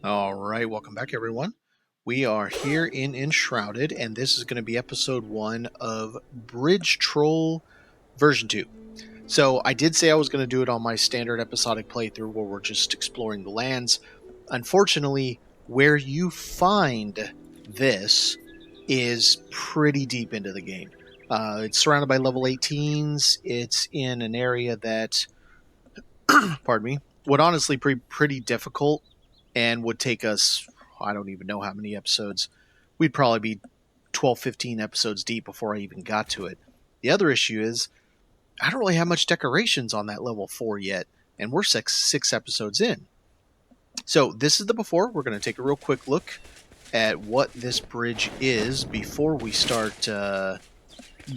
All right, welcome back, everyone. We are here in Enshrouded, and this is going to be episode 1 of Bridge Troll version 2. So, I did say I was going to do it on my standard episodic playthrough where we're just exploring the lands. Unfortunately, where you find this is pretty deep into the game. It's surrounded by level 18s. It's in an area that, pardon me, would honestly be pretty difficult and would take us, I don't even know how many episodes. We'd probably be 12, 15 episodes deep before I even got to it. The other issue is I don't really have much decorations on that level 4 yet, and we're six episodes in. So this is the before. We're going to take a real quick look at what this bridge is before we start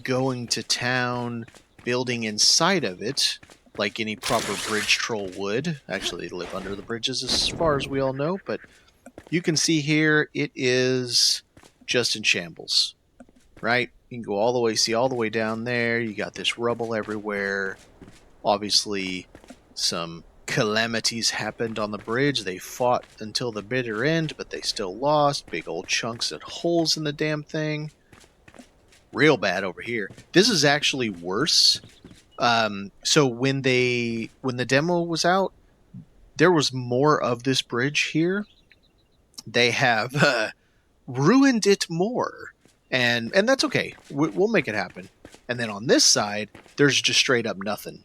going to town, building inside of it, like any proper bridge troll would. Actually, they live under the bridges as far as we all know, but you can see here it is just in shambles, right? You can go all the way, see all the way down there. You got this rubble everywhere. Obviously, some calamities happened on the bridge. They fought until the bitter end, but they still lost. Big old chunks and holes in the damn thing. Real bad over here. This is actually worse. So when the demo was out, there was more of this bridge here. They have ruined it more, and that's okay. We'll make it happen. And then on this side, there's just straight up nothing.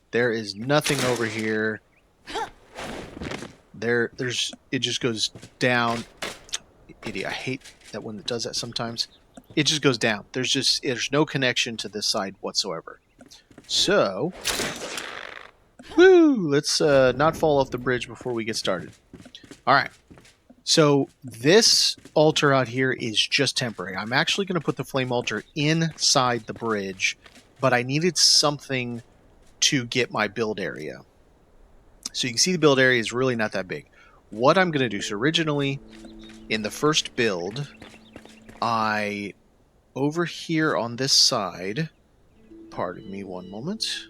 There is nothing over here. It just goes down. Idiot! I hate that when it does that sometimes. It just goes down. There's no connection to this side whatsoever. So, let's not fall off the bridge before we get started. All right. So this altar out here is just temporary. I'm actually going to put the flame altar inside the bridge, but I needed something to get my build area. So you can see the build area is really not that big. What I'm going to do, so originally in the first build, over here on this side, pardon me one moment,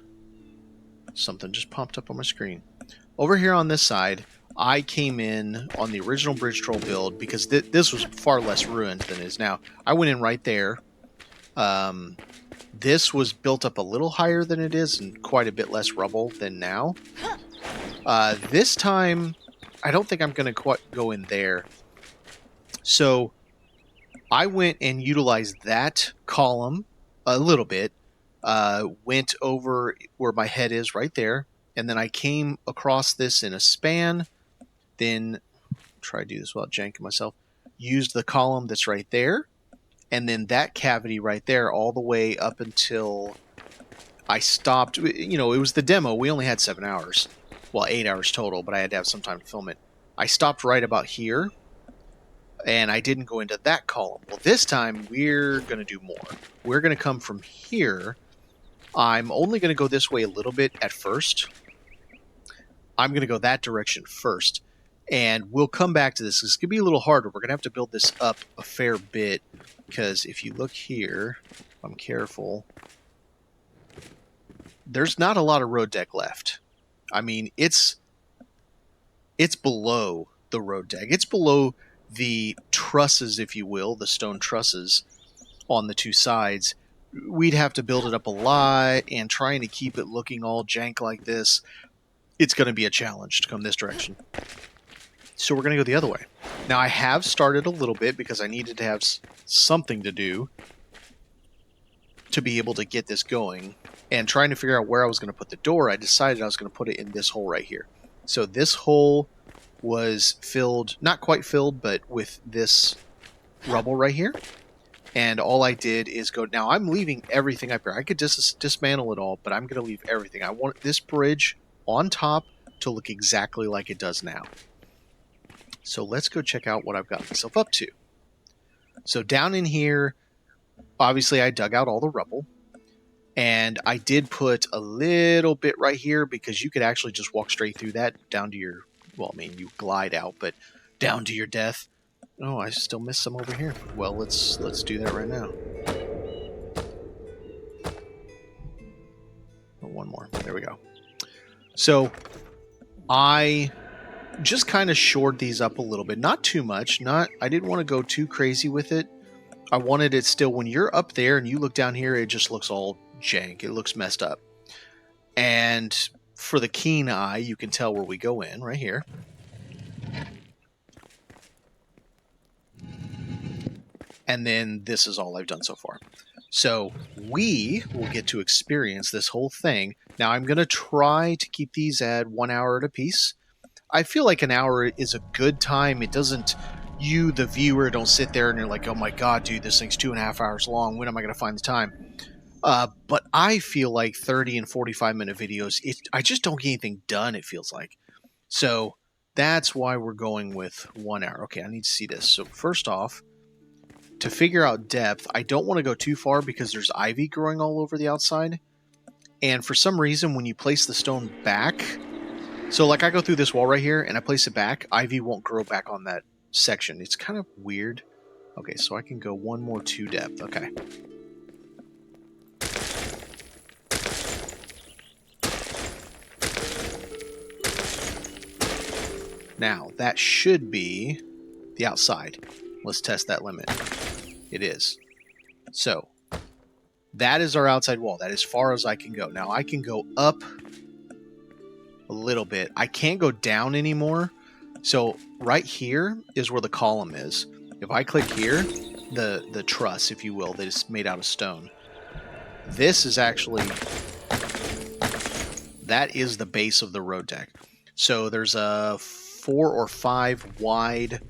something just popped up on my screen. Over here on this side, I came in on the original Bridge Troll build because this was far less ruined than it is now. I went in right there. This was built up a little higher than it is and quite a bit less rubble than now. This time, I don't think I'm going to quite go in there. So I went and utilized that column a little bit. Went over where my head is right there. And then I came across this in a span. Then, try to do this without janking myself. Used the column that's right there. And then that cavity right there all the way up until I stopped. You know, it was the demo. We only had 7 hours. Well, 8 hours total, but I had to have some time to film it. I stopped right about here. And I didn't go into that column. Well, this time we're going to do more. We're going to come from here. I'm only going to go this way a little bit at first. I'm going to go that direction first. And we'll come back to this. It's going to be a little harder. We're going to have to build this up a fair bit. Because if you look here, if I'm careful, there's not a lot of road deck left. I mean, it's below the road deck. It's below the trusses, if you will, the stone trusses on the two sides. We'd have to build it up a lot, and trying to keep it looking all jank like this, it's going to be a challenge to come this direction. So we're going to go the other way. Now, I have started a little bit because I needed to have something to do to be able to get this going. And trying to figure out where I was going to put the door, I decided I was going to put it in this hole right here. So this hole was filled, not quite filled, but with this rubble right here. And all I did is go, now I'm leaving everything up here. I could dismantle it all, but I'm going to leave everything. I want this bridge on top to look exactly like it does now. So let's go check out what I've got myself up to. So down in here, obviously I dug out all the rubble. And I did put a little bit right here because you could actually just walk straight through that down to your, well, I mean, you glide out, but down to your death. Oh, I still missed some over here. Well, let's do that right now. Oh, one more. There we go. So I just kind of shored these up a little bit. Not too much. I didn't want to go too crazy with it. I wanted it still, when you're up there and you look down here, it just looks all jank. It looks messed up. And for the keen eye, you can tell where we go in right here. And then this is all I've done so far. So we will get to experience this whole thing. Now I'm going to try to keep these at 1 hour at a piece. I feel like an hour is a good time. It doesn't, you, the viewer, don't sit there and you're like, oh my God, dude, this thing's 2.5 hours long. When am I going to find the time? But I feel like 30 and 45-minute videos, I just don't get anything done, it feels like. So that's why we're going with 1 hour. Okay, I need to see this. So first off, to figure out depth, I don't want to go too far because there's ivy growing all over the outside. And for some reason, when you place the stone back, so like I go through this wall right here and I place it back, ivy won't grow back on that section. It's kind of weird. Okay, so I can go one more to depth. Okay. Now, that should be the outside. Let's test that limit. It is. So, that is our outside wall. That is as far as I can go. Now, I can go up a little bit. I can't go down anymore. So, right here is where the column is. If I click here, the truss, if you will, that is made out of stone. This is actually... that is the base of the road deck. So, there's a 4 or 5 wide...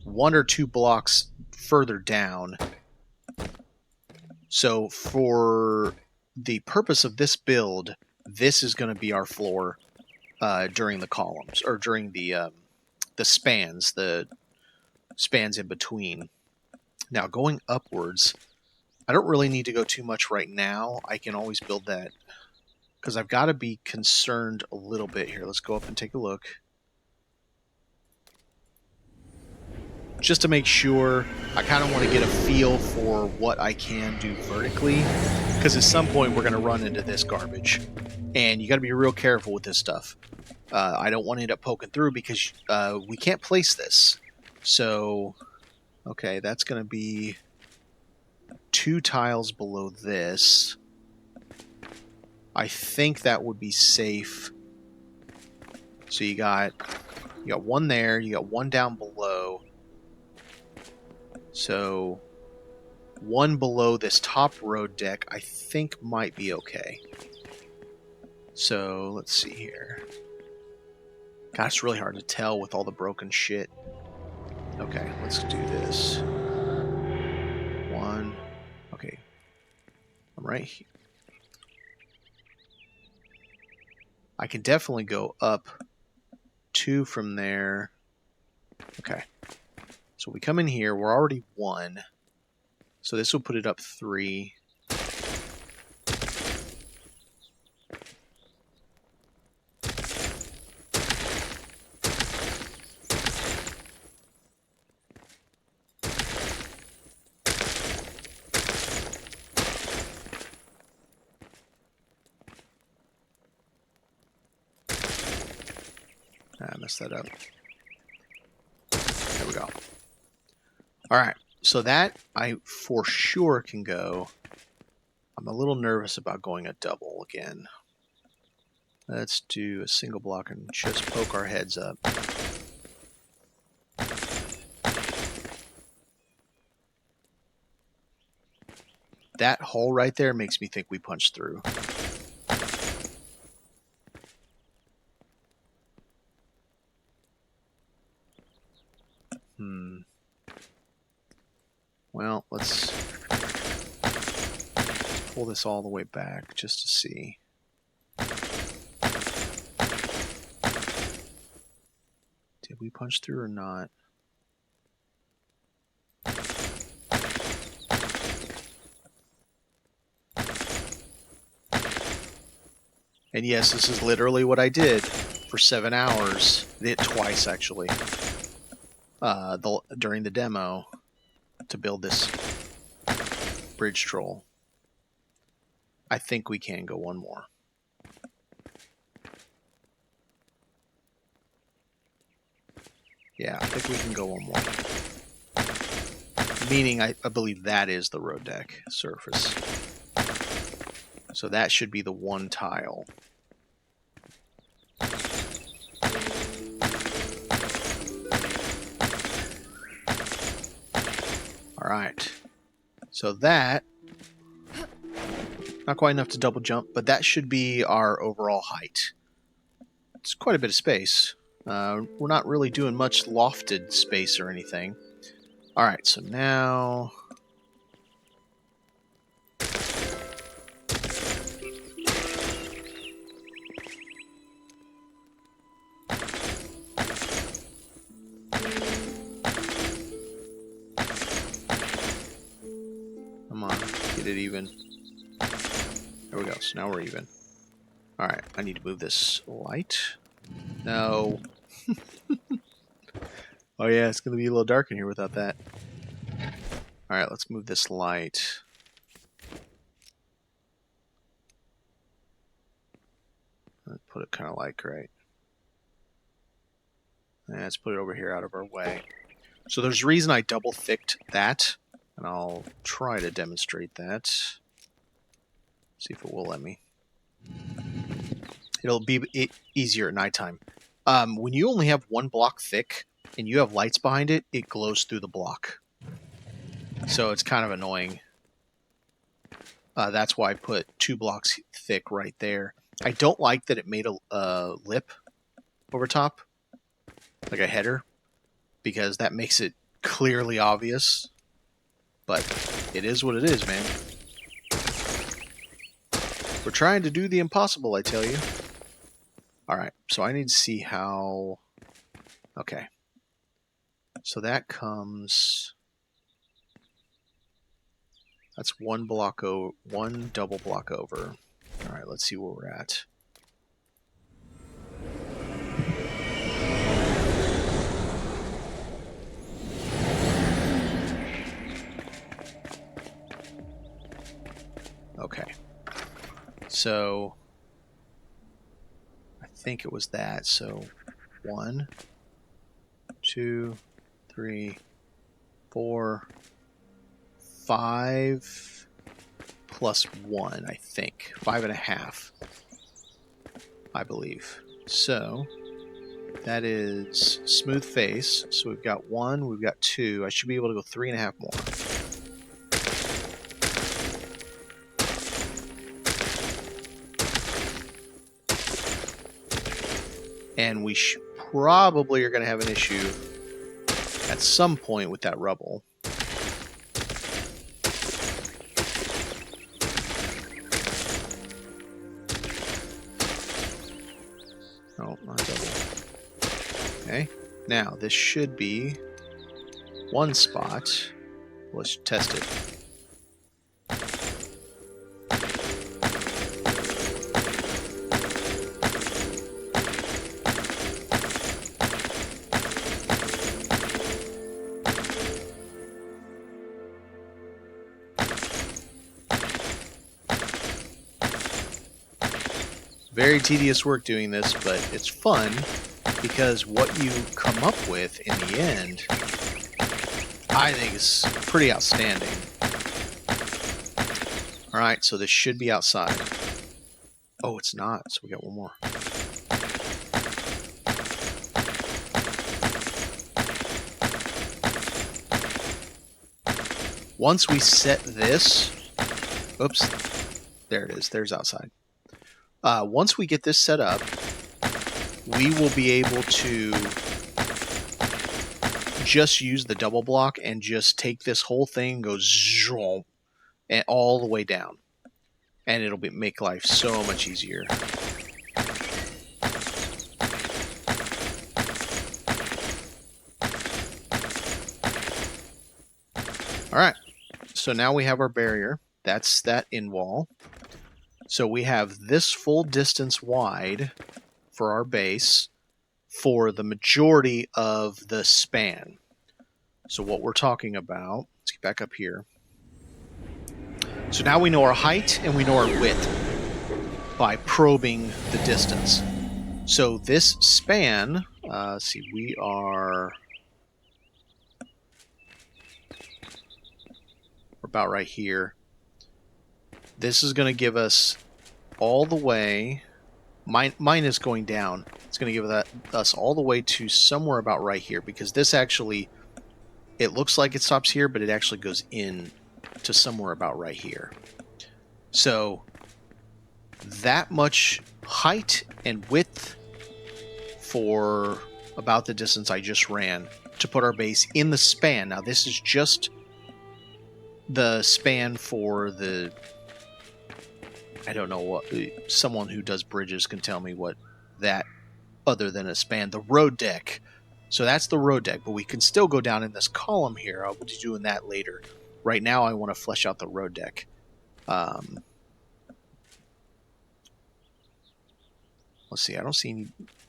1 or 2 blocks further down. So for the purpose of this build, this is going to be our floor during the columns, or during the spans in between. Now going upwards, I don't really need to go too much right now. I can always build that because I've got to be concerned a little bit here. Let's go up and take a look. Just to make sure, I kind of want to get a feel for what I can do vertically, because at some point we're going to run into this garbage, and you got to be real careful with this stuff. I don't want to end up poking through because we can't place this. So, okay, that's going to be 2 tiles below this. I think that would be safe. So you got 1 there, you got 1 down below. So, 1 below this top road deck, I think might be okay. So, let's see here. God, it's really hard to tell with all the broken shit. Okay, let's do this. 1. Okay. I'm right here. I can definitely go up 2 from there. Okay. So we come in here, we're already 1. So this will put it up 3. I messed that up. There we go. Alright, so that I for sure can go. I'm a little nervous about going a double again. Let's do a single block and just poke our heads up. That hole right there makes me think we punched through. Well, let's pull this all the way back just to see. Did we punch through or not? And yes, this is literally what I did for 7 hours. I did it twice, actually, during the demo, to build this bridge troll. I think we can go 1 more. Yeah, I think we can go one more. Meaning, I believe that is the road deck surface. So that should be the one tile. Alright. So that, not quite enough to double jump, but that should be our overall height. It's quite a bit of space. We're not really doing much lofted space or anything. Alright, so now... Come on, get it even. There we go, so now we're even. Alright, I need to move this light. No. Oh yeah, it's going to be a little dark in here without that. Alright, let's move this light. Let's put it kind of like right. Let's put it over here out of our way. So there's a reason I double-thicked that, and I'll try to demonstrate that. See if it will let me. It'll be easier at nighttime. When you only have one block thick and you have lights behind it, it glows through the block. So it's kind of annoying. That's why I put 2 blocks thick right there. I don't like that it made a lip over top, like a header, because that makes it clearly obvious. But it is what it is, man. We're trying to do the impossible, I tell you. Alright, so I need to see how... Okay. So that comes... That's one double block over. Alright, let's see where we're at. Okay. So... I think it was that, so 1, 2, 3, 4, 5 plus 1, I think. 5.5, I believe. So that is smooth face. So we've got 1, we've got 2. I should be able to go 3.5 more. And we probably are going to have an issue at some point with that rubble. Oh, not double. Okay. Now, this should be one spot. Let's test it. Very tedious work doing this, but it's fun because what you come up with in the end, I think is pretty outstanding. Alright, so this should be outside. Oh, it's not, so we got one more. Once we set this, oops, there it is, there's outside. Once we get this set up, we will be able to just use the double block and just take this whole thing and go zoom, and all the way down. And it'll make life so much easier. Alright, so now we have our barrier. That's that in wall. So we have this full distance wide for our base for the majority of the span. So what we're talking about, let's get back up here. So now we know our height and we know our width by probing the distance. So this span, let's see, we are about right here. This is going to give us all the way... Mine is going down. It's going to give us all the way to somewhere about right here, because this actually... It looks like it stops here, but it actually goes in to somewhere about right here. So that much height and width for about the distance I just ran to put our base in the span. Now this is just the span for the... I don't know what... Someone who does bridges can tell me what that other than a span. The road deck. So that's the road deck, but we can still go down in this column here. I'll be doing that later. Right now I want to flesh out the road deck. Let's see, I don't see any...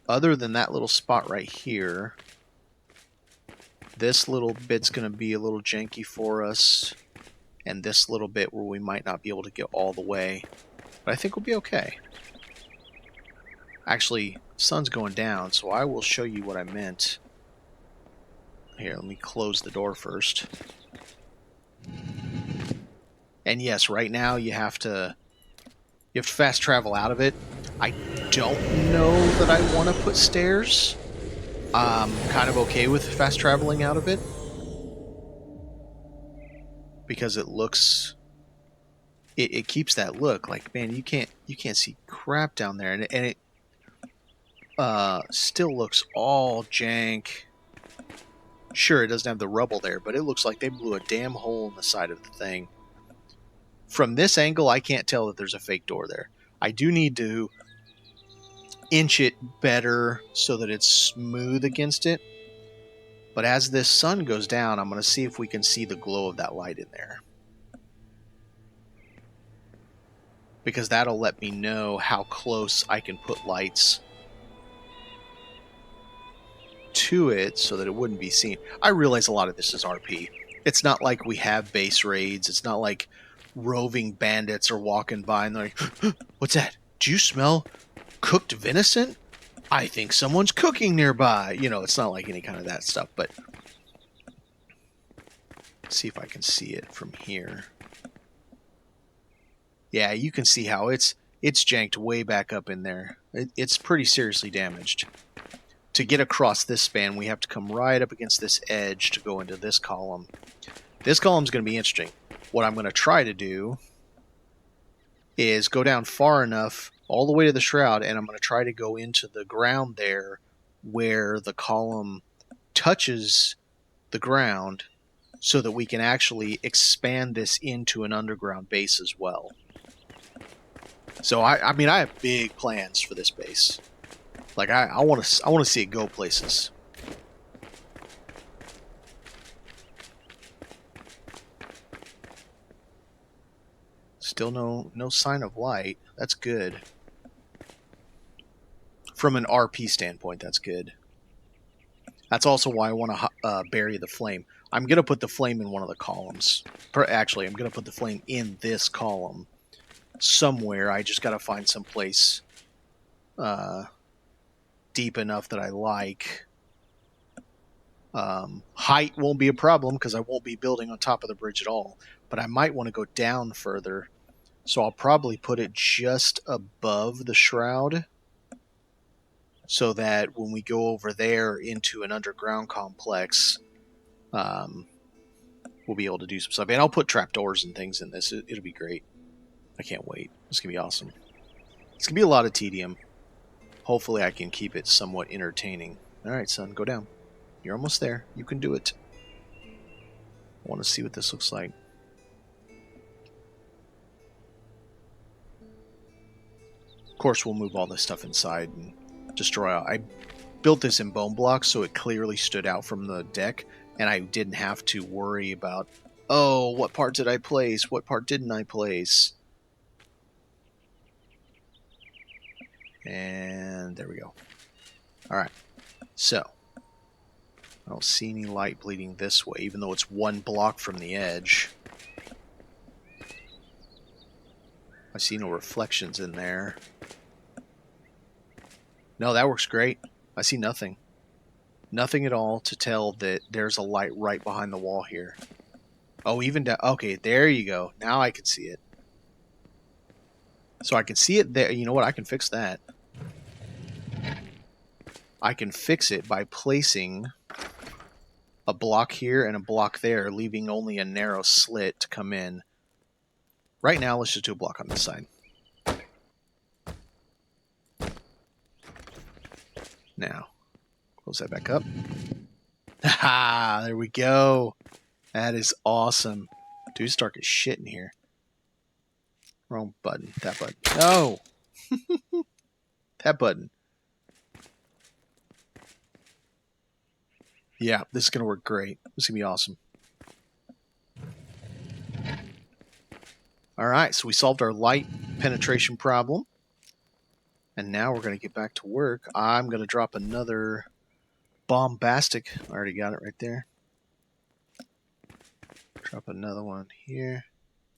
Other than that little spot right here, this little bit's going to be a little janky for us. And this little bit where we might not be able to get all the way. But I think we'll be okay. Actually, sun's going down, so I will show you what I meant. Here, let me close the door first. And yes, right now you have to fast travel out of it. I don't know that I want to put stairs. I'm kind of okay with fast traveling out of it, because it looks... It keeps that look like, man, you can't see crap down there, and it still looks all jank. Sure, it doesn't have the rubble there, but it looks like they blew a damn hole in the side of the thing. From this angle, I can't tell that there's a fake door there. I do need to inch it better so that it's smooth against it. But as this sun goes down, I'm going to see if we can see the glow of that light in there. Because that'll let me know how close I can put lights to it so that it wouldn't be seen. I realize a lot of this is RP. It's not like we have base raids. It's not like roving bandits are walking by and they're like, what's that? Do you smell cooked venison? I think someone's cooking nearby. You know, it's not like any kind of that stuff, but let's see if I can see it from here. Yeah, you can see how it's janked way back up in there. It's pretty seriously damaged. To get across this span, we have to come right up against this edge to go into this column. This column's going to be interesting. What I'm going to try to do is go down far enough all the way to the shroud, and I'm going to try to go into the ground there where the column touches the ground so that we can actually expand this into an underground base as well. So, I mean, I have big plans for this base. Like, I want to see it go places. Still no sign of light. That's good. From an RP standpoint, that's good. That's also why I want to bury the flame. I'm going to put the flame in one of the columns. Actually, I'm going to put the flame in this column somewhere. I just got to find some place deep enough that I like. Height won't be a problem because I won't be building on top of the bridge at all. But I might want to go down further. So I'll probably put it just above the shroud, so that when we go over there into an underground complex, we'll be able to do some stuff. And I'll put trapdoors and things in this. It'll be great. I can't wait. It's going to be awesome. It's going to be a lot of tedium. Hopefully I can keep it somewhat entertaining. Alright, son, go down. You're almost there. You can do it. I want to see what this looks like. Of course, we'll move all this stuff inside and destroy. I built this in bone blocks so it clearly stood out from the deck, and I didn't have to worry about, oh, what part did I place? What part didn't I place? And there we go. Alright, so I don't see any light bleeding this way, even though it's one block from the edge. I see no reflections in there. No, that works great. I see nothing. Nothing at all to tell that there's a light right behind the wall here. Oh, even down. Okay, there you go. Now I can see it. So I can see it there. You know what? I can fix that. I can fix it by placing a block here and a block there, leaving only a narrow slit to come in. Right now, let's just do a block on this side. Now, close that back up. Ha! There we go. That is awesome. Dude, it's dark as shit in here. Wrong button. That button. No! That button. Yeah, this is going to work great. This is going to be awesome. Alright, so we solved our light penetration problem. And now we're going to get back to work. I'm going to drop another bombastic. I already got it right there. Drop another one here.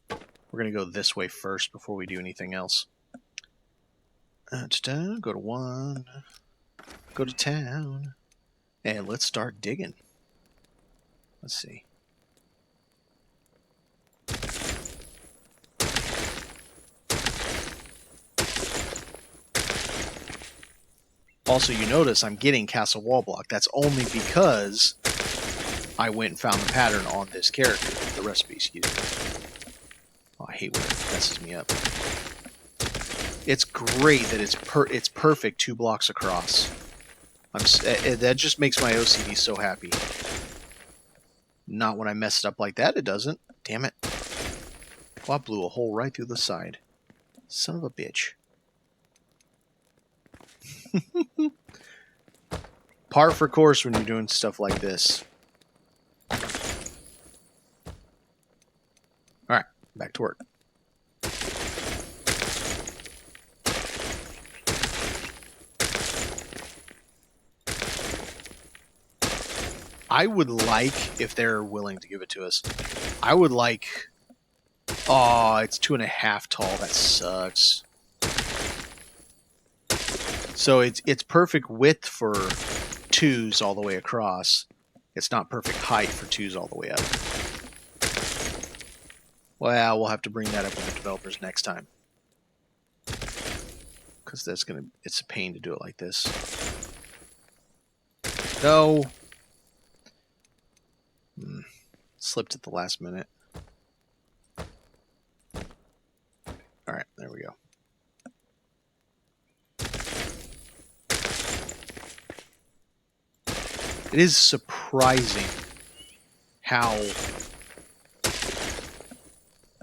We're going to go this way first before we do anything else. Go to 1. Go to town. And let's start digging. Let's see. Also, you notice I'm getting castle wall block. That's only because I went and found the pattern on this character. The recipe, excuse me. Oh, I hate when it messes me up. It's great that it's perfect 2 blocks across. That just makes my OCD so happy. Not when I mess it up like that, it doesn't. Damn it. Well, I blew a hole right through the side. Son of a bitch. Par for course when you're doing stuff like this. Alright, back to work. I would like, if they're willing to give it to us, I would like... Oh, it's 2.5 tall. That sucks. So it's perfect width for 2s all the way across. It's not perfect height for 2s all the way up. Well, we'll have to bring that up with the developers next time. Because it's a pain to do it like this. No. Slipped at the last minute. Alright, there we go. It is surprising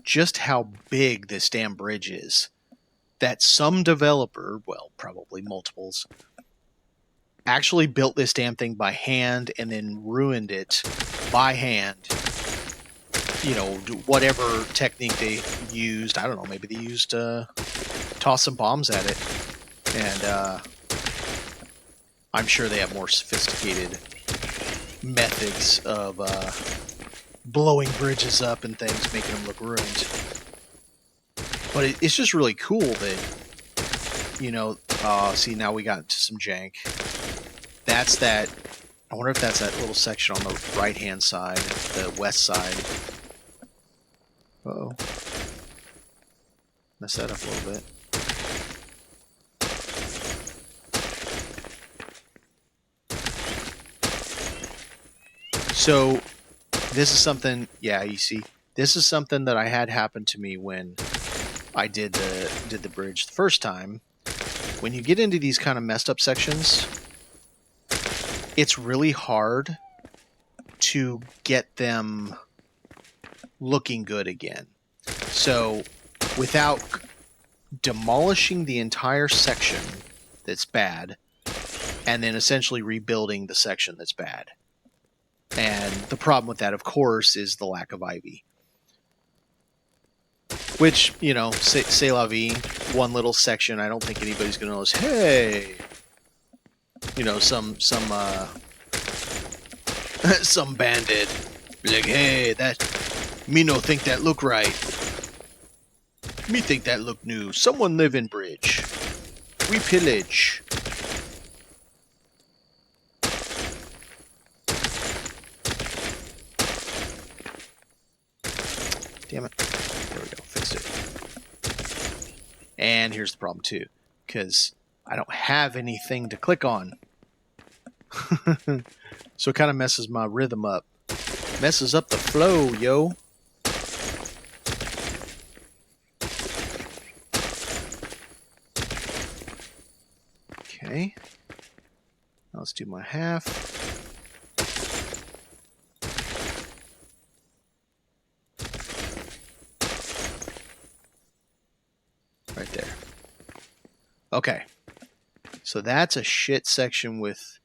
just how big this damn bridge is. That some developer, well, probably multiples, actually built this damn thing by hand and then ruined it by hand. You know, whatever technique they used. I don't know, maybe they used toss some bombs at it. And I'm sure they have more sophisticated methods of blowing bridges up and things, making them look ruined. But it's just really cool that, you know, see, now we got into some jank. That's that, I wonder if that's that little section on the right-hand side, the west side. Uh-oh. Mess that up a little bit. So, this is something, yeah, you see, this is something that I had happen to me when I did the bridge the first time. When you get into these kind of messed up sections, it's really hard to get them looking good again. So, without demolishing the entire section that's bad, and then essentially rebuilding the section that's bad. And the problem with that, of course, is the lack of ivy. Which, you know, c'est la vie, one little section, I don't think anybody's going to notice, hey, you know, some bandit, like, hey, that, me no think that look right. Me think that look new. Someone live in bridge. We pillage. Damn it. There we go. Fixed it. And here's the problem too, because I don't have anything to click on. So it kind of messes my rhythm up. Messes up the flow, yo. Okay. Now let's do my half. Right there. Okay. So that's a shit section with...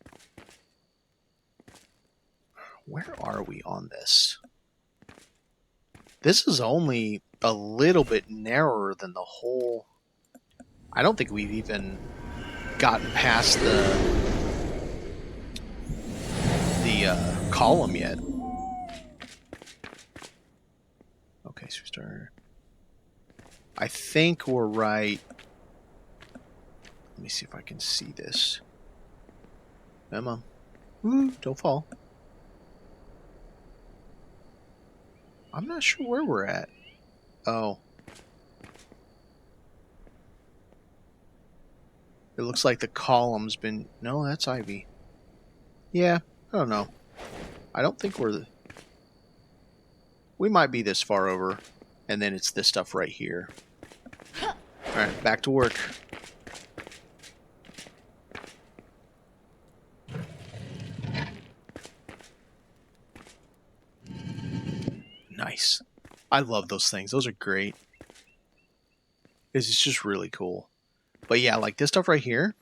Where are we on this? This is only a little bit narrower than the whole... I don't think we've even gotten past the column yet. Okay, so we start... I think we're right. Let me see if I can see this. Come on. Ooh, don't fall. I'm not sure where we're at. Oh. It looks like the column's been... No, that's ivy. Yeah, I don't know. I don't think we're... We might be this far over. And then it's this stuff right here. Alright, back to work. Nice. I love those things. Those are great. It's just really cool. But yeah, like this stuff right here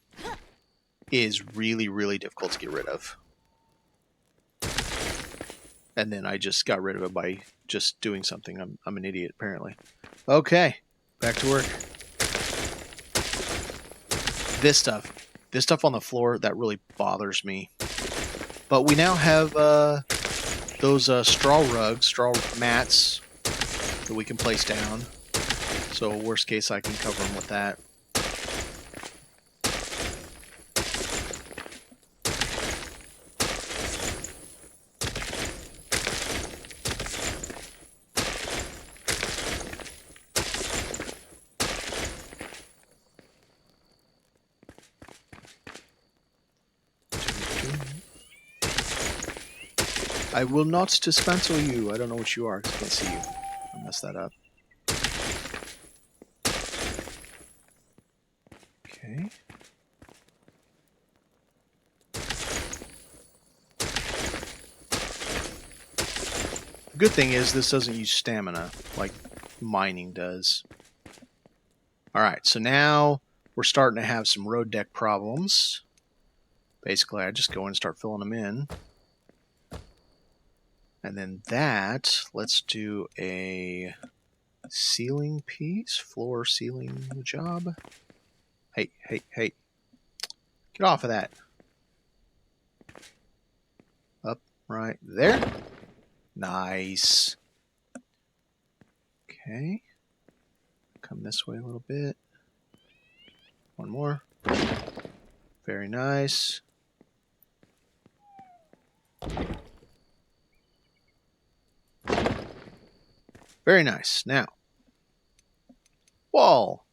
is really, really difficult to get rid of. And then I just got rid of it by just doing something. I'm an idiot, apparently. Okay, back to work. This stuff on the floor, that really bothers me. But we now have those straw rugs, straw mats that we can place down. So worst case, I can cover them with that. I will not dismantle you. I don't know what you are, 'cause I can't see you. I messed that up. Okay. The good thing is this doesn't use stamina like mining does. Alright, so now we're starting to have some road deck problems. Basically, I just go in and start filling them in. And then that, let's do a ceiling piece, floor ceiling job. Hey, hey, hey. Get off of that. Up right there. Nice. Okay. Come this way a little bit. One more. Very nice. Very nice. Now, wall.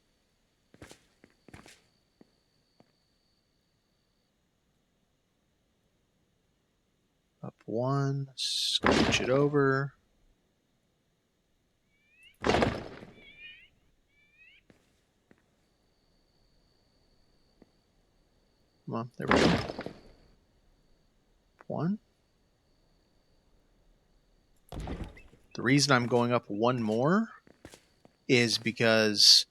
Up one, scooch it over. Come on, there we go. One. The reason I'm going up one more is because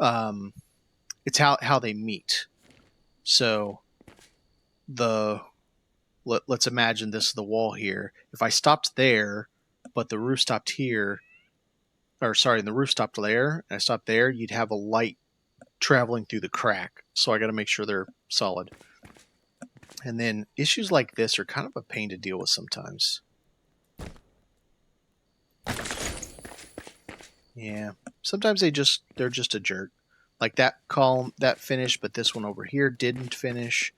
it's how they meet. So let's imagine this is the wall here. If I stopped there, but the roof stopped here, or sorry, the roof stopped there, and I stopped there, you'd have a light traveling through the crack. So I got to make sure they're solid. And then issues like this are kind of a pain to deal with sometimes. Yeah, sometimes they're just a jerk. Like that column, that finished, but this one over here didn't finish.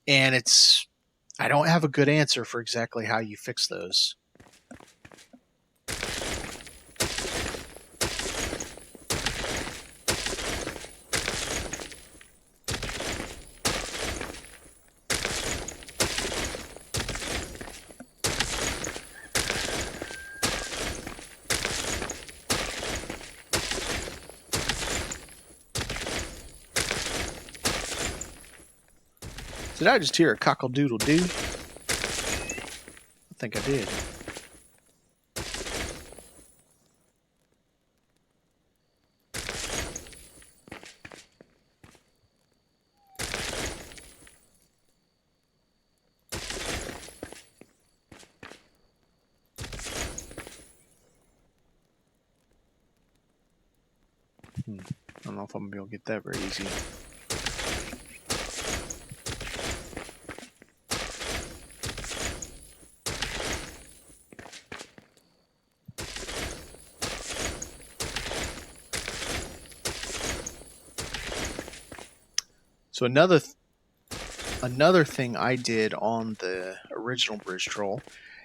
And I don't have a good answer for exactly how you fix those. Did I just hear a cockle-doodle-doo? I think I did. I don't know if I'm going to be able to get that very easy. So another thing I did on the original bridge troll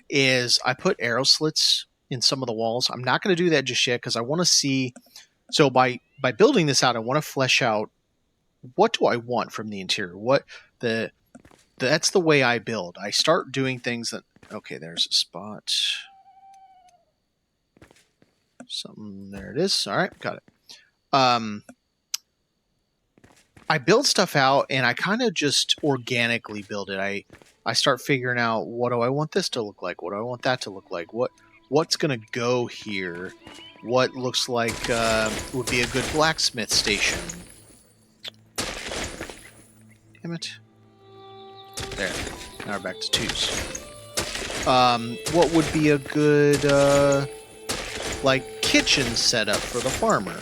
is I put arrow slits in some of the walls. I'm not going to do that just yet because I want to see. So by building this out, I want to flesh out what do I want from the interior. That's the way I build. I start doing things that. Okay, there's a spot. Something there it is. All right, got it. I build stuff out and I kind of just organically build it. I start figuring out what do I want this to look like? What do I want that to look like? What's going to go here? What looks like would be a good blacksmith station? Damn it. There. Now we're back to 2s. What would be a good like kitchen setup for the farmer?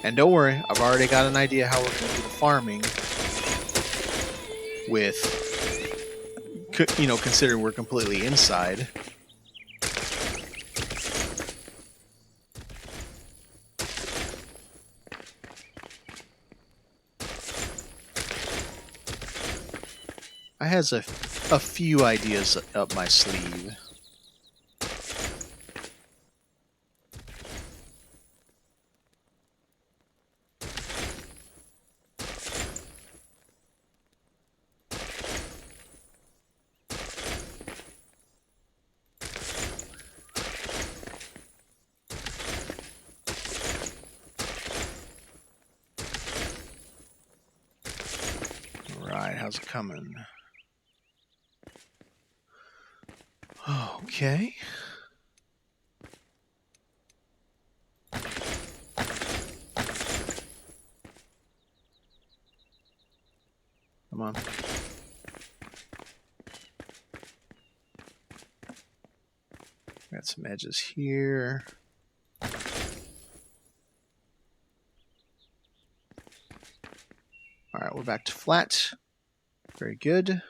And don't worry, I've already got an idea how we're going to do the farming with, considering we're completely inside. I has a few ideas up my sleeve. How's it coming? Okay. Come on. Got some edges here. All right, we're back to flat. Very good.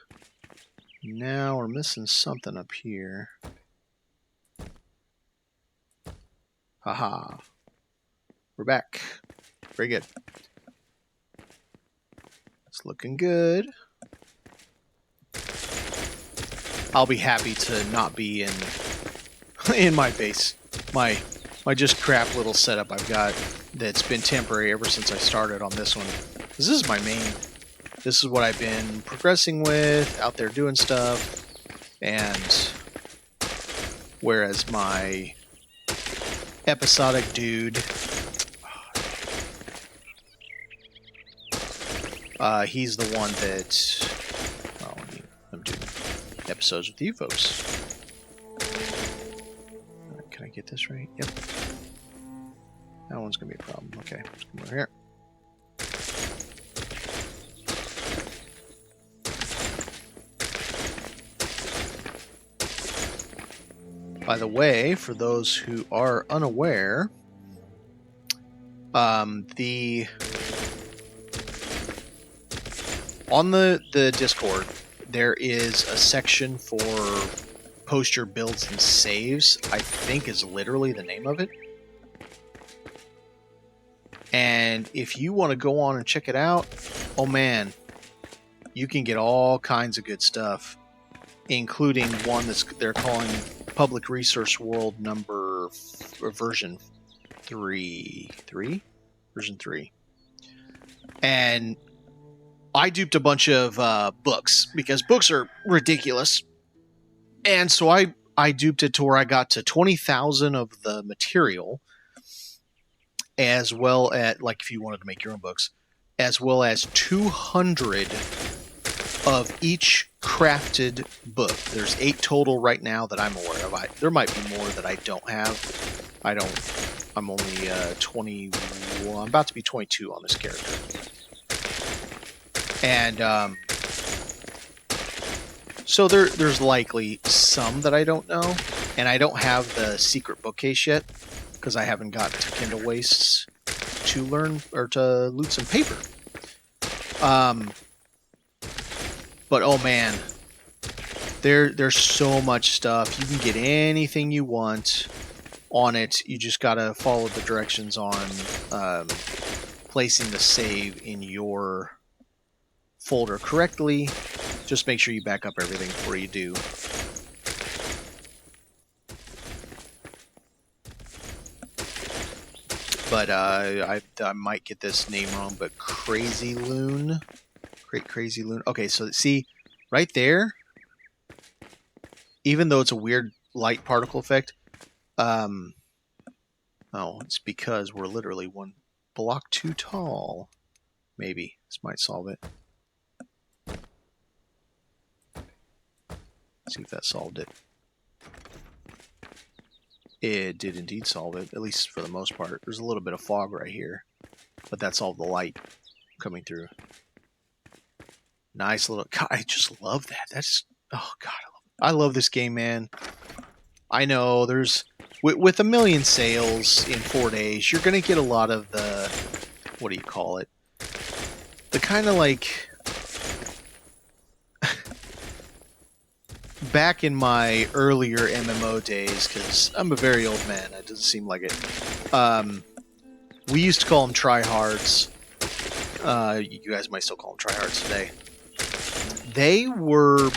Now we're missing something up here. Haha. We're back. Very good. It's looking good. I'll be happy to not be in my base. My just crap little setup I've got that's been temporary ever since I started on this one. This is my main. This is what I've been progressing with, out there doing stuff, and whereas my episodic dude, he's the one that, well, I'm doing episodes with you folks. Can I get this right? Yep. That one's going to be a problem. Okay, let's come over here. By the way, for those who are unaware, on the Discord, there is a section for post your builds and saves, I think is literally the name of it. And if you want to go on and check it out, oh man, you can get all kinds of good stuff, including one they're calling Public Resource World version 3. Version 3. And I duped a bunch of books because books are ridiculous. And so I duped it to where I got to 20,000 of the material. as well as, like, if you wanted to make your own books, as well as 200 of each crafted book. There's 8 total right now that I'm aware of. There might be more that I don't have. I'm only 21. I'm about to be 22 on this character. And so there's likely some that I don't know. And I don't have the secret bookcase yet, because I haven't got to Kindle Wastes to learn or to loot some paper. But oh man, there's so much stuff. You can get anything you want on it. You just gotta follow the directions on placing the save in your folder correctly. Just make sure you back up everything before you do. But I might get this name wrong, but Crazy Loon. Crazy Loon. Okay, so see, right there, even though it's a weird light particle effect, oh, it's because we're literally 1 block too tall. Maybe this might solve it. See if that solved it. It did indeed solve it, at least for the most part. There's a little bit of fog right here, but that's all the light coming through. Nice little... God, I just love that. That's... Oh, God, I love this game, man. I know, there's... With 1 million sales in 4 days, you're going to get a lot of the... What do you call it? The kind of like... Back in my earlier MMO days, because I'm a very old man, it doesn't seem like it. We used to call them tryhards. You guys might still call them tryhards today. They were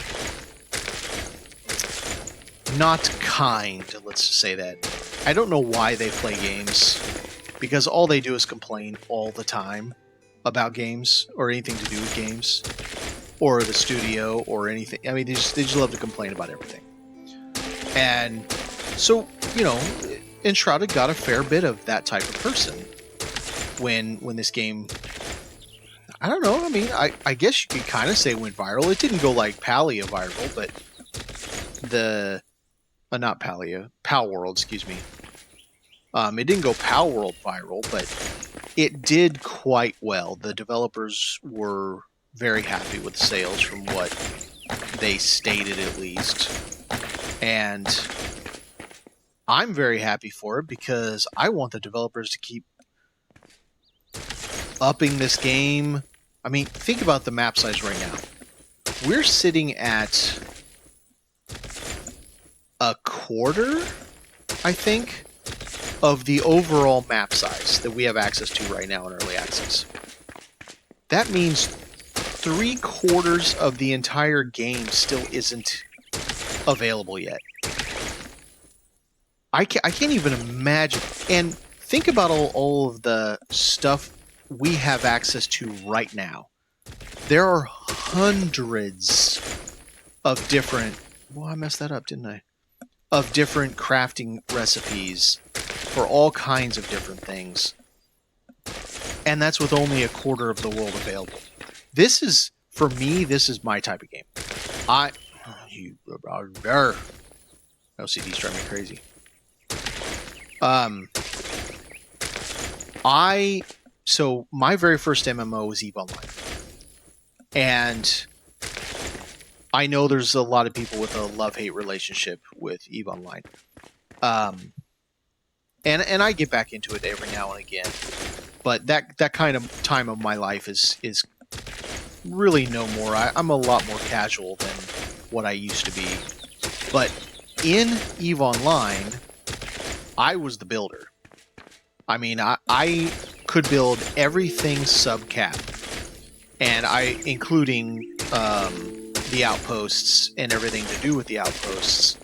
not kind, let's just say that. I don't know why they play games, because all they do is complain all the time about games, or anything to do with games, or the studio, or anything. I mean, they just love to complain about everything. And so, you know, Enshrouded got a fair bit of that type of person when this game... I don't know, I mean, I guess you could kind of say went viral. It didn't go like Palia viral, but the... not Palia, Pal World, excuse me. It didn't go Pal World viral, but it did quite well. The developers were very happy with the sales from what they stated, at least. And I'm very happy for it, because I want the developers to keep upping this game. I mean, think about the map size right now. We're sitting at a quarter, I think, of the overall map size that we have access to right now in early access. That means 3/4 of the entire game still isn't available yet. I can't even imagine. And think about all of the stuff we have access to right now. There are hundreds of different... Well, I messed that up, didn't I? Of different crafting recipes for all kinds of different things. And that's with only a quarter of the world available. This is, for me, this is my type of game. LCD's driving me crazy. So my very first MMO was EVE Online. And I know there's a lot of people with a love-hate relationship with EVE Online. And I get back into it every now and again. But that kind of time of my life is really no more. I'm a lot more casual than what I used to be. But in EVE Online, I was the builder. I mean, I could build everything sub-cap. And including the outposts and everything to do with the outposts.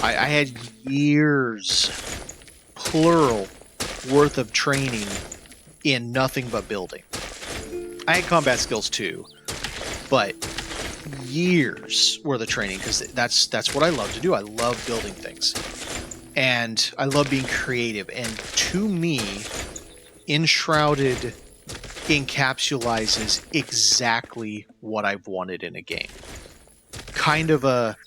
I had years, plural, worth of training in nothing but building. I had combat skills too, but years worth of training, because that's what I love to do. I love building things, and I love being creative. And to me, Enshrouded encapsulizes exactly what I've wanted in a game. Kind of a,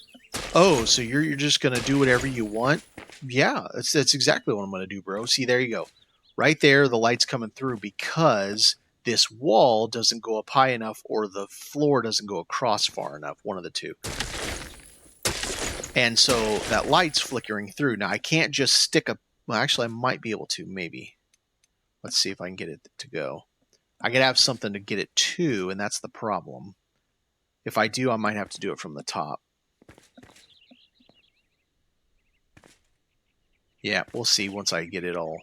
oh, so you're just going to do whatever you want? Yeah, that's exactly what I'm going to do, bro. See, there you go. Right there, the light's coming through because this wall doesn't go up high enough or the floor doesn't go across far enough, one of the two. And so that light's flickering through. Now, I can't just stick a... Well, actually, I might be able to, maybe. Let's see if I can get it to go. I gotta have something to get it to, and that's the problem. If I do, I might have to do it from the top. Yeah, we'll see once I get it all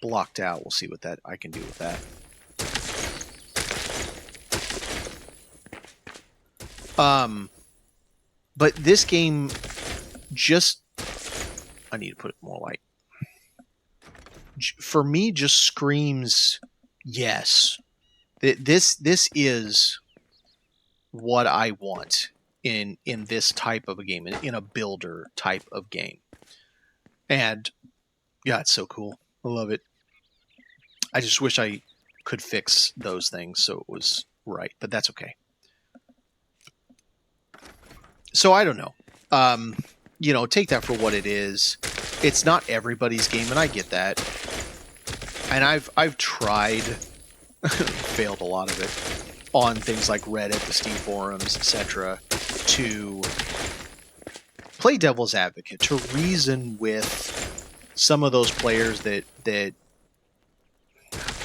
blocked out. We'll see what that I can do with that. But this game just... I need to put more light. For me, just screams yes. This is what I want in this type of a game, in a builder type of game. And yeah, it's so cool. I love it. I just wish I could fix those things so it was right, but that's okay. So I don't know. You know, take that for what it is. It's not everybody's game, and I get that. And I've tried, failed a lot of it, on things like Reddit, the Steam forums, etc., to play devil's advocate, to reason with some of those players that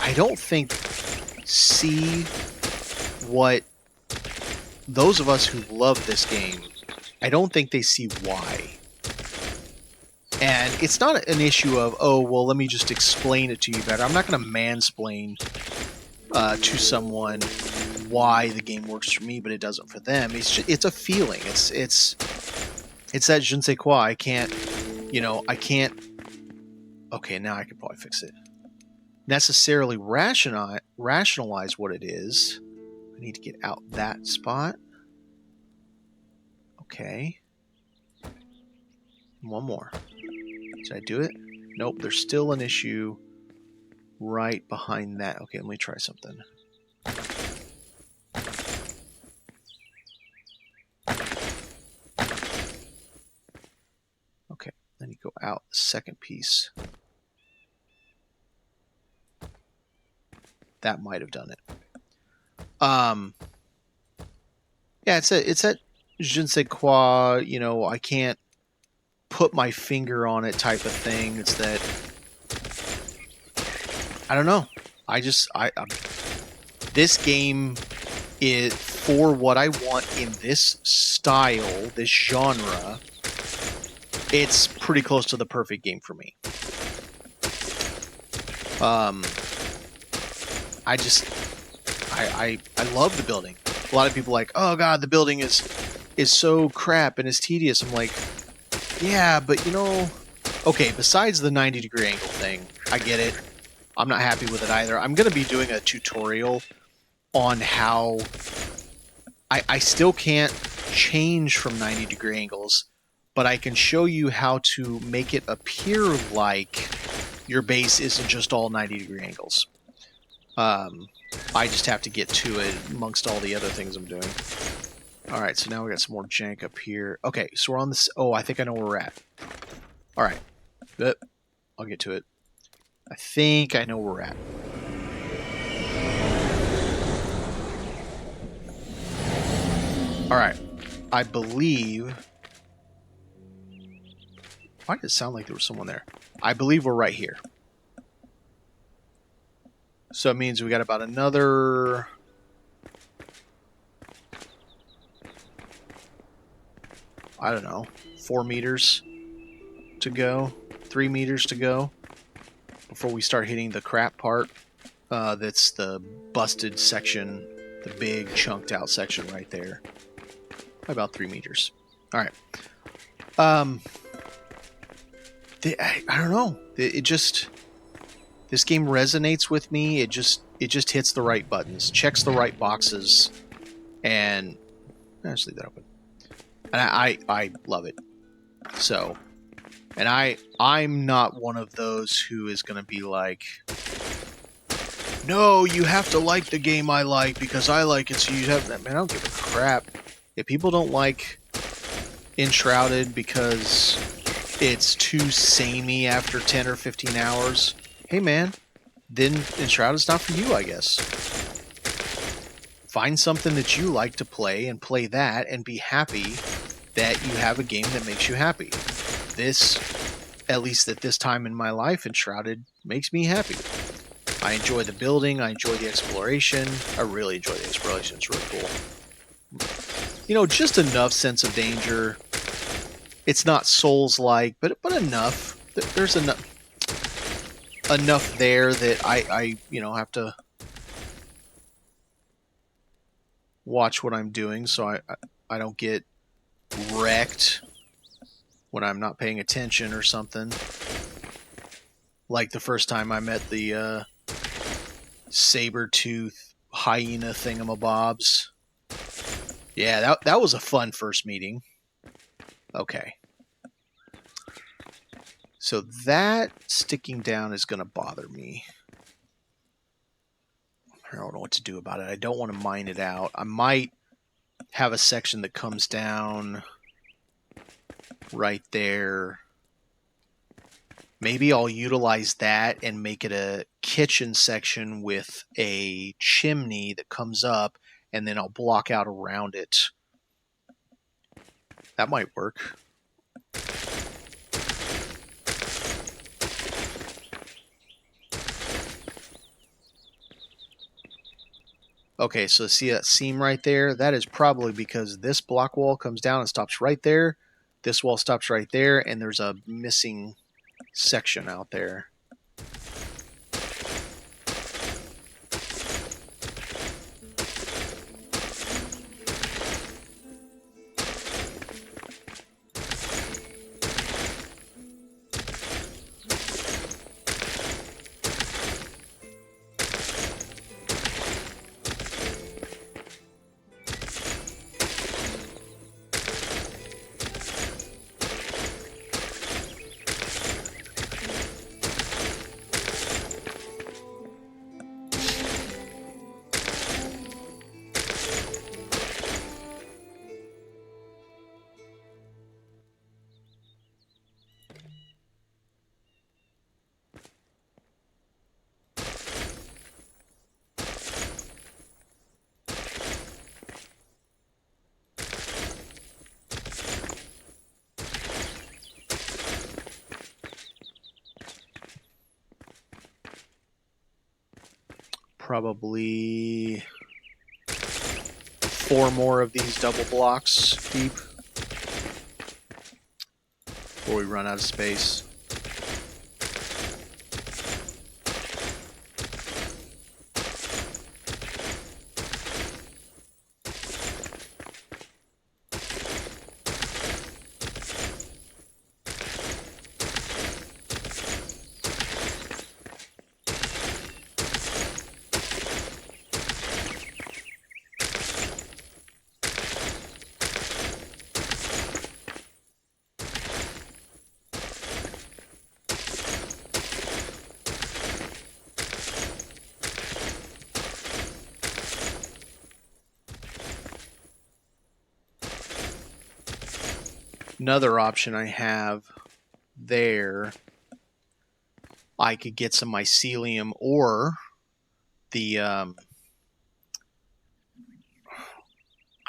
I don't think see what those of us who love this game, I don't think they see why. And it's not an issue of, oh, well, let me just explain it to you better. I'm not going to mansplain to someone why the game works for me, but it doesn't for them. It's a feeling. It's that je ne sais quoi. I can't. Okay, now I can probably fix it. Necessarily rationalize what it is. I need to get out that spot. Okay. One more. Did I do it? Nope, there's still an issue right behind that. Okay, let me try something. Okay, then you go out the second piece. That might have done it. Yeah, it's that je ne sais quoi, you know, I can't put my finger on it type of thing. It's that, I don't know. This game is for what I want in this style, this genre. It's pretty close to the perfect game for me. I love the building. A lot of people are like, oh god, the building is so crap and is tedious. I'm like, yeah, but you know, okay, besides the 90-degree angle thing, I get it. I'm not happy with it either. I'm going to be doing a tutorial on how I still can't change from 90-degree angles, but I can show you how to make it appear like your base isn't just all 90-degree angles. I just have to get to it amongst all the other things I'm doing. Alright, so now we got some more jank up here. Okay, so we're on this... Oh, I think I know where we're at. Alright. I'll get to it. I think I know where we're at. Alright. I believe... Why did it sound like there was someone there? I believe we're right here. So it means we got about another... I don't know, 4 meters to go, 3 meters to go before we start hitting the crap part. That's the busted section, the big chunked out section right there. About 3 meters. All right. I don't know. It just, this game resonates with me. It just hits the right buttons, checks the right boxes, and I'll just leave that open. And I love it. So, and I'm not one of those who is going to be like, no, you have to like the game I like because I like it, so you have that. Man, I don't give a crap. If people don't like Enshrouded because it's too samey after 10 or 15 hours, hey man, then Enshrouded's not for you, I guess. Find something that you like to play and play that and be happy that you have a game that makes you happy. This, at least at this time in my life, Enshrouded makes me happy. I enjoy the building, I enjoy the exploration. I really enjoy the exploration, it's really cool. You know, just enough sense of danger. It's not Souls-like, but enough. There's enough there that I have to watch what I'm doing so I don't get wrecked when I'm not paying attention or something. Like the first time I met the saber-tooth hyena thingamabobs. Yeah, that was a fun first meeting. Okay. So that sticking down is going to bother me. I don't know what to do about it. I don't want to mine it out. I might have a section that comes down right there. Maybe I'll utilize that and make it a kitchen section with a chimney that comes up, and then I'll block out around it. That might work. Okay, so see that seam right there? That is probably because this block wall comes down and stops right there. This wall stops right there, and there's a missing section out there. Probably 4 more of these double blocks deep before we run out of space. Another option I have there, I could get some mycelium or the I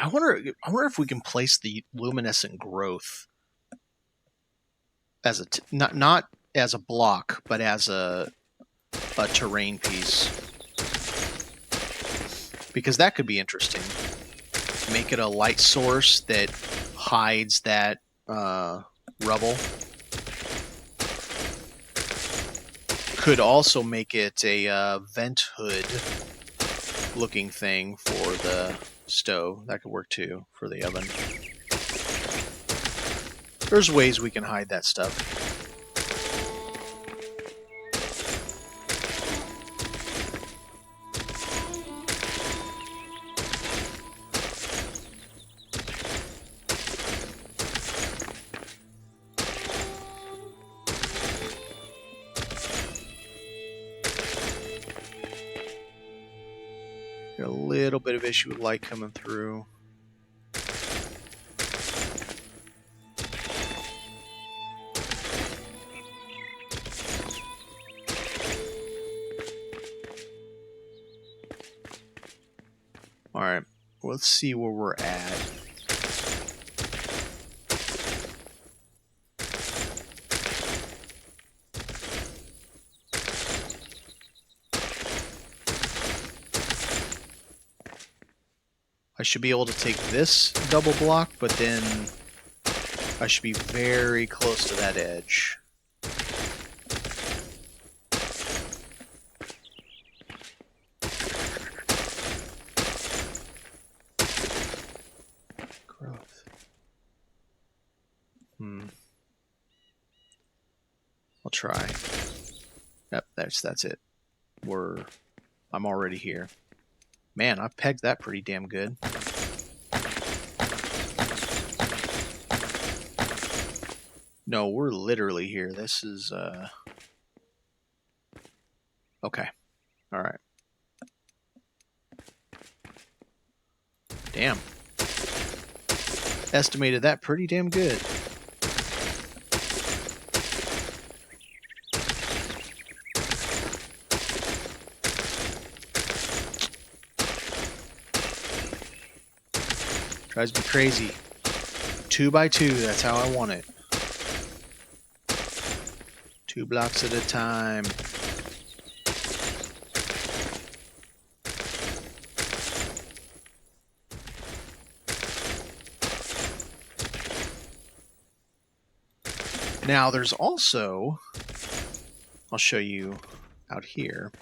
wonder if we can place the luminescent growth as a not as a block, but as a terrain piece, because that could be interesting. Make it a light source that hides that rubble. Could also make it a vent hood looking thing for the stove. That could work too for the oven. There's ways we can hide that stuff. little bit of issue with light coming through. All right, let's see where we're at. I should be able to take this double block, but then I should be very close to that edge. Growth. I'll try. Yep, that's it. I'm already here. Man, I've pegged that pretty damn good. No, we're literally here. This is, okay. All right. Damn. Estimated that pretty damn good. Drives me crazy. 2 by 2, that's how I want it. 2 blocks at a time. Now there's also, I'll show you out here,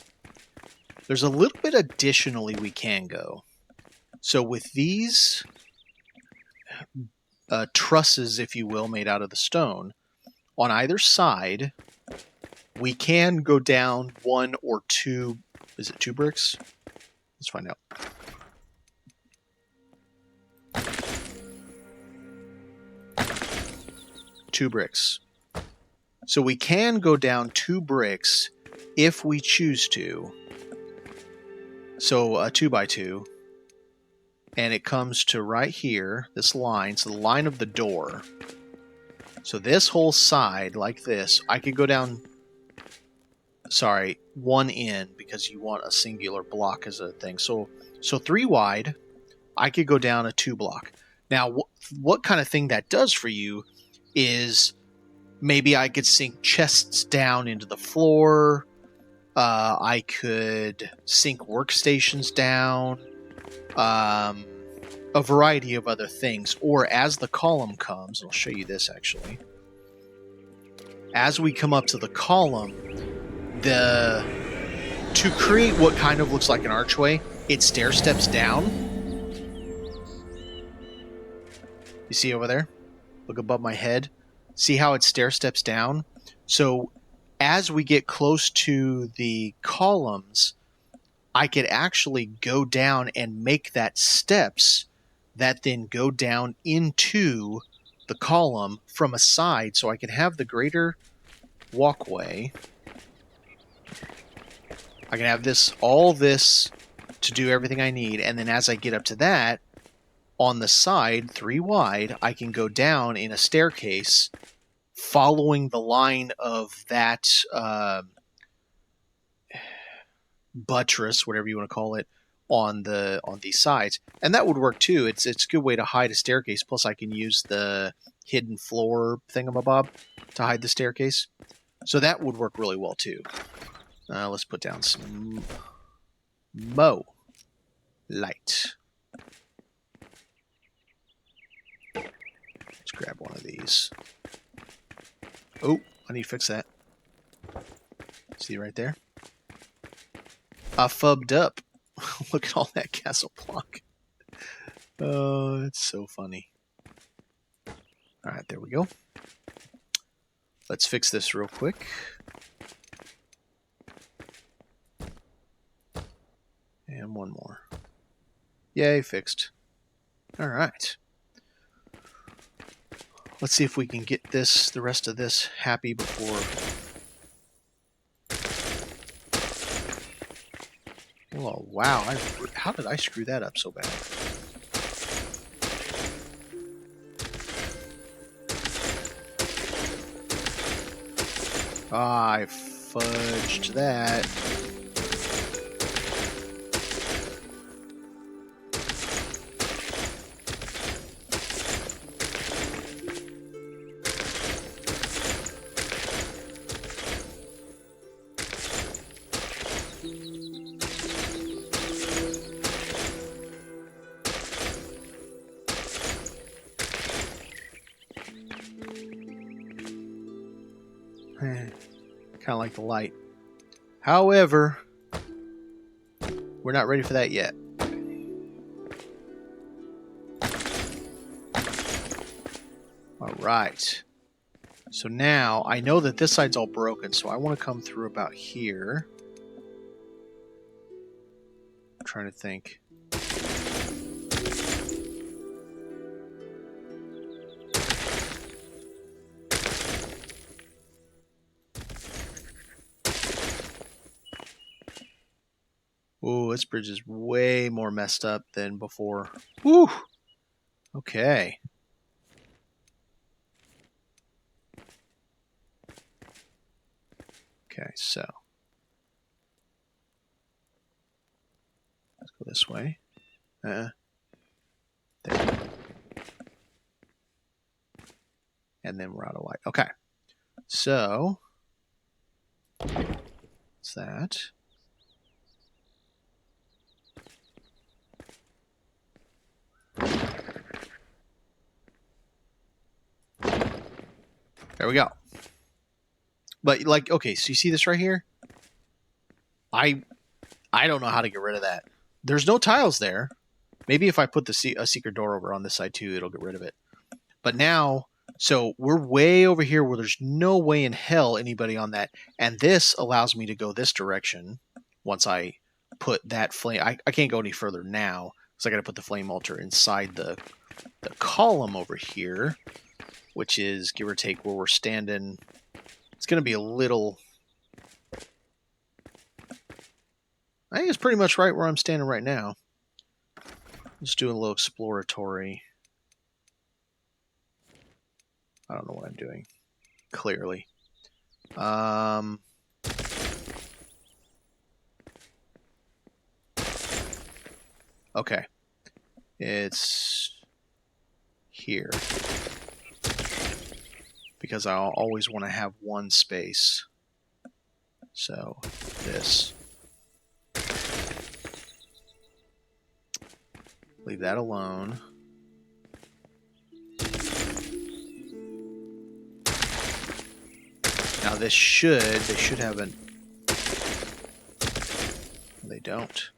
there's a little bit additionally we can go. So with these trusses, if you will, made out of the stone, on either side, we can go down 1 or 2, is it 2 bricks? Let's find out. Two bricks. So we can go down 2 bricks if we choose to. So a 2 by 2. And it comes to right here, this line, so the line of the door. So this whole side, like this, I could go down, sorry, 1 in, because you want a singular block as a thing. So 3 wide, I could go down a 2 block. Now, what kind of thing that does for you is maybe I could sink chests down into the floor. I could sink workstations down. A variety of other things. Or as the column comes, I'll show you this actually. As we come up to the column, to create what kind of looks like an archway, it stair steps down. You see over there? Look above my head. See how it stair steps down? So as we get close to the columns, I could actually go down and make that steps that then go down into the column from a side, so I can have the greater walkway. I can have this, all this to do everything I need, and then as I get up to that, on the side, 3 wide, I can go down in a staircase following the line of that buttress, whatever you want to call it, on these sides. And that would work too. It's a good way to hide a staircase. Plus I can use the hidden floor thingamabob to hide the staircase. So that would work really well too. Let's put down some light. Let's grab one of these. Oh, I need to fix that. See right there? I fubbed up. Look at all that castle block. Oh, it's so funny. All right, there we go. Let's fix this real quick. And one more. Yay, fixed. All right. Let's see if we can get the rest of this happy before... Oh, wow. how did I screw that up so bad? I fudged that. Kind of like the light. However, we're not ready for that yet. All right. So now I know that this side's all broken, so I want to come through about here. I'm trying to think. Ooh, this bridge is way more messed up than before. Woo! Okay. Okay, so let's go this way. There. And then we're out of light. Okay. So, what's that? There we go. But like, okay, so you see this right here? I don't know how to get rid of that. There's no tiles there. Maybe if I put a secret door over on this side too, it'll get rid of it. But now, so we're way over here where there's no way in hell anybody on that. And this allows me to go this direction once I put that flame. I can't go any further now because I got to put the flame altar inside the column over here, which is give or take where we're standing. It's going to be a little... I think it's pretty much right where I'm standing right now. Just doing a little exploratory. I don't know what I'm doing, clearly. Okay. It's here. Because I always want to have one space. So, this. Leave that alone. Now they should have an... They don't.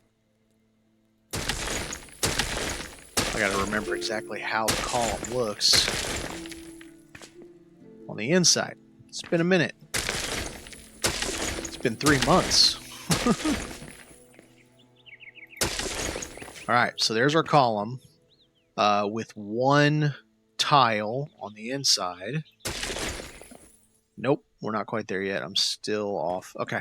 I gotta remember exactly how the column looks on the inside. It's been a minute. It's been 3 months. Alright, so there's our column with one tile on the inside. Nope, we're not quite there yet. I'm still off. Okay.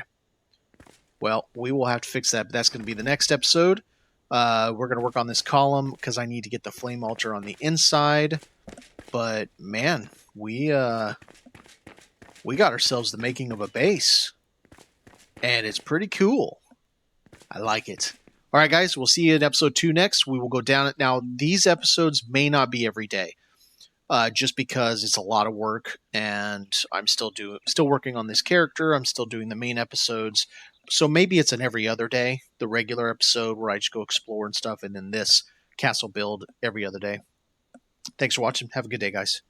Well, we will have to fix that, but that's going to be the next episode. We're going to work on this column because I need to get the flame altar on the inside. But, man, we got ourselves the making of a base. And it's pretty cool. I like it. All right, guys, we'll see you in episode 2 next. We will go down it. Now, these episodes may not be every day, just because it's a lot of work, and I'm still working on this character. I'm still doing the main episodes, so maybe it's an every other day, the regular episode where I just go explore and stuff, and then this castle build every other day. Thanks for watching. Have a good day, guys.